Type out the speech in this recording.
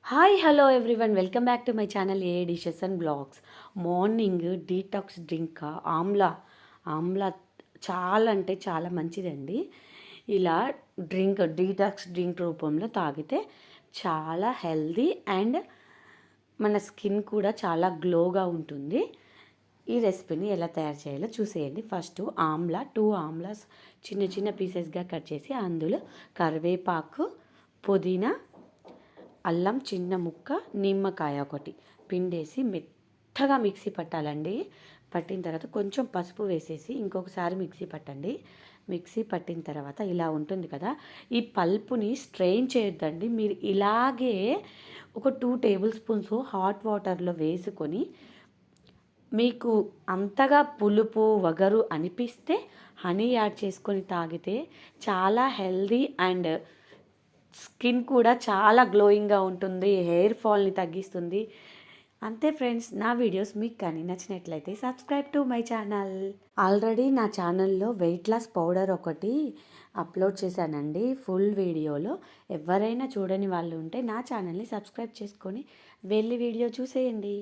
Hi hello everyone welcome back to my channel a dishes and blogs. Morning detox drink amla చాలా అంటే చాలా మంచిదండి. ఇలా డీటాక్స్ డ్రింక్ రూపంలో తాగితే చాలా హెల్దీ అండ్ మన స్కిన్ కూడా చాలా గ్లోగా ఉంటుంది. ఈ రెసిపీని ఎలా తయారు చేయాలో చూసేయండి. ఫస్ట్ టూ ఆమ్లాస్ చిన్న చిన్న పీసెస్గా కట్ చేసి అందులో కరివేపాకు, పుదీనా, అల్లం చిన్న ముక్క, నిమ్మకాయ ఒకటి పిండేసి మెత్తగా మిక్సీ పట్టాలండి. పట్టిన తర్వాత కొంచెం పసుపు వేసేసి ఇంకొకసారి మిక్సీ పట్టండి. మిక్సీ పట్టిన తర్వాత ఇలా ఉంటుంది కదా, ఈ పల్పుని స్ట్రెయిన్ చేయొద్దండి. మీరు ఇలాగే ఒక 2 టేబుల్ స్పూన్స్ హాట్ వాటర్లో వేసుకొని మీకు అంతగా పులుపు వగరు అనిపిస్తే హనీ యాడ్ చేసుకొని తాగితే చాలా హెల్దీ అండ్ స్కిన్ కూడా చాలా గ్లోయింగ్గా ఉంటుంది, హెయిర్ ఫాల్ని తగ్గిస్తుంది. అంతే ఫ్రెండ్స్, నా వీడియోస్ మీకు కానీ నచ్చినట్లయితే subscribe to my channel. Already నా ఛానల్లో వెయిట్ లాస్ పౌడర్ ఒకటి అప్లోడ్ చేశానండి ఫుల్ వీడియోలో. ఎవరైనా చూడని వాళ్ళు ఉంటే నా ఛానల్ని సబ్స్క్రైబ్ చేసుకొని వెళ్ళి వీడియో చూసేయండి.